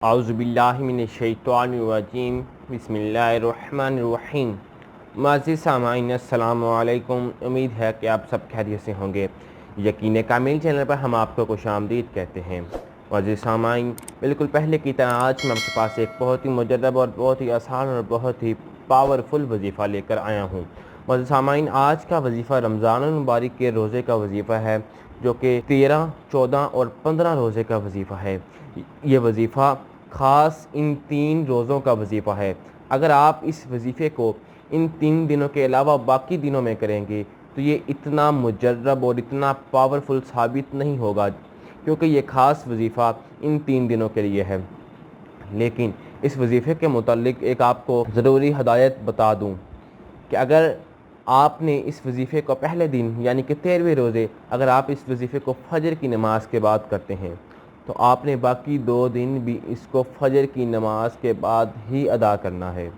اعوذ باللہ من الشیطان الرجیم بسم اللہ الرحمن الرحیم۔ معزز سامعین السلام علیکم، امید ہے کہ آپ سب خیریت سے ہوں گے۔ یقین کامل چینل پر ہم آپ کو خوش آمدید کہتے ہیں۔ معزز سامعین، بالکل پہلے کی طرح آج میں آپ کے پاس ایک بہت ہی مجرب اور بہت ہی آسان اور بہت ہی پاورفل وظیفہ لے کر آیا ہوں۔ معزز سامعین، آج کا وظیفہ رمضان المبارک کے روزے کا وظیفہ ہے، جو کہ 13، 14 اور 15 روزے کا وظیفہ ہے۔ یہ وظیفہ خاص ان 3 روزوں کا وظیفہ ہے۔ اگر آپ اس وظیفے کو ان 3 دنوں کے علاوہ باقی دنوں میں کریں گے تو یہ اتنا مجرب اور اتنا پاورفل ثابت نہیں ہوگا، کیونکہ یہ خاص وظیفہ ان 3 دنوں کے لیے ہے۔ لیکن اس وظیفے کے متعلق ایک آپ کو ضروری ہدایت بتا دوں کہ اگر آپ نے اس وظیفے کو پہلے دن یعنی کہ 13ویں روزے اگر آپ اس وظیفے کو فجر کی نماز کے بعد کرتے ہیں تو آپ نے باقی 2 دن بھی اس کو فجر کی نماز کے بعد ہی ادا کرنا ہے،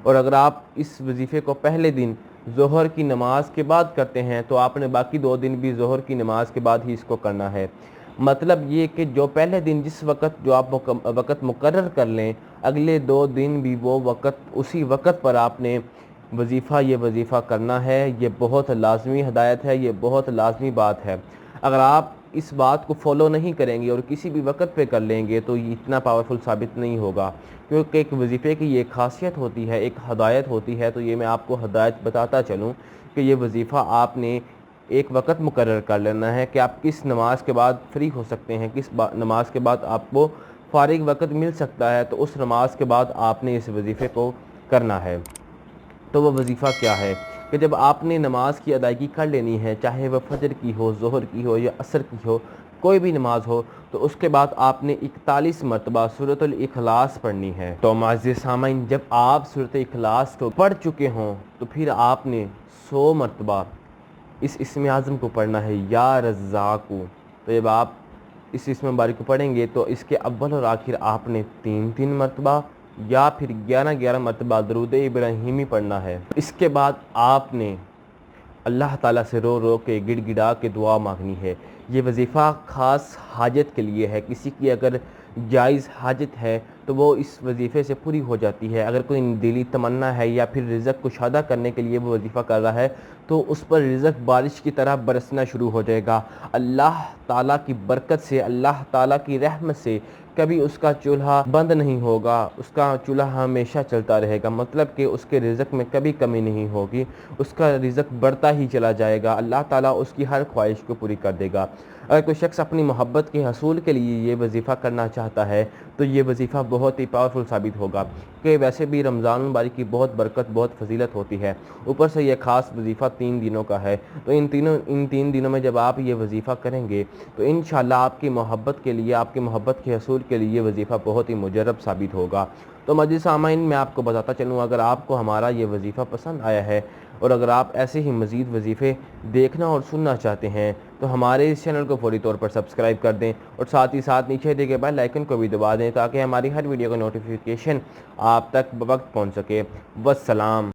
اور اگر آپ اس وظیفے کو پہلے دن ظہر کی نماز کے بعد کرتے ہیں تو آپ نے باقی 2 دن بھی ظہر کی نماز کے بعد ہی اس کو کرنا ہے۔ مطلب یہ کہ جو پہلے دن جس وقت جو آپ وقت مقرر کر لیں، اگلے 2 دن بھی وہ وقت اسی وقت پر آپ نے یہ وظیفہ کرنا ہے۔ یہ بہت لازمی ہدایت ہے، یہ بہت لازمی بات ہے۔ اگر آپ اس بات کو فالو نہیں کریں گے اور کسی بھی وقت پہ کر لیں گے تو یہ اتنا پاورفل ثابت نہیں ہوگا، کیونکہ ایک وظیفے کی یہ خاصیت ہوتی ہے، ایک ہدایت ہوتی ہے۔ تو یہ میں آپ کو ہدایت بتاتا چلوں کہ یہ وظیفہ آپ نے ایک وقت مقرر کر لینا ہے کہ آپ کس نماز کے بعد فری ہو سکتے ہیں، کس نماز کے بعد آپ کو فارغ وقت مل سکتا ہے، تو اس نماز کے بعد آپ نے اس وظیفے کو کرنا ہے۔ تو وہ وظیفہ کیا ہے کہ جب آپ نے نماز کی ادائیگی کر لینی ہے، چاہے وہ فجر کی ہو، ظہر کی ہو یا عصر کی ہو، کوئی بھی نماز ہو، تو اس کے بعد آپ نے 41 مرتبہ سورۃ الاخلاص پڑھنی ہے۔ تو معزز سامعین، جب آپ سورۃ الاخلاص کو پڑھ چکے ہوں تو پھر آپ نے 100 مرتبہ اس اسم اعظم کو پڑھنا ہے، یا رزاقو۔ تو جب آپ اس اسم مبارک کو پڑھیں گے تو اس کے اول اور آخر آپ نے 3 مرتبہ یا پھر 11 مرتبہ درود ابراہیمی پڑھنا ہے۔ اس کے بعد آپ نے اللہ تعالیٰ سے رو رو کے گڑ گڑا کے دعا مانگنی ہے۔ یہ وظیفہ خاص حاجت کے لیے ہے۔ کسی کی اگر جائز حاجت ہے تو وہ اس وظیفے سے پوری ہو جاتی ہے۔ اگر کوئی دلی تمنا ہے یا پھر رزق کشادہ کرنے کے لیے وہ وظیفہ کر رہا ہے تو اس پر رزق بارش کی طرح برسنا شروع ہو جائے گا۔ اللہ تعالیٰ کی برکت سے، اللہ تعالیٰ کی رحمت سے کبھی اس کا چولہا بند نہیں ہوگا، اس کا چولہا ہمیشہ چلتا رہے گا۔ مطلب کہ اس کے رزق میں کبھی کمی نہیں ہوگی، اس کا رزق بڑھتا ہی چلا جائے گا۔ اللہ تعالیٰ اس کی ہر خواہش کو پوری کر دے گا۔ اگر کوئی شخص اپنی محبت کے حصول کے لیے یہ وظیفہ کرنا چاہتا ہے تو یہ وظیفہ بہت ہی پاورفل ثابت ہوگا، کہ ویسے بھی رمضان المبارک کی بہت برکت، بہت فضیلت ہوتی ہے، اوپر سے یہ خاص وظیفہ 3 دنوں کا ہے۔ تو ان 3 دنوں میں جب آپ یہ وظیفہ کریں گے تو انشاءاللہ آپ کی محبت کے لیے، آپ کی محبت کے حصول کے لیے یہ وظیفہ بہت ہی مجرب ثابت ہوگا۔ تو معزز سامعین، میں آپ کو بتاتا چلوں، اگر آپ کو ہمارا یہ وظیفہ پسند آیا ہے اور اگر آپ ایسے ہی مزید وظیفے دیکھنا اور سننا چاہتے ہیں تو ہمارے اس چینل کو فوری طور پر سبسکرائب کر دیں، اور ساتھ ہی ساتھ نیچے دیے گئے بیل آئیکن کو بھی دبا دیں تاکہ ہماری ہر ویڈیو کا نوٹیفیکیشن آپ تک بوقت پہنچ سکے۔ والسلام۔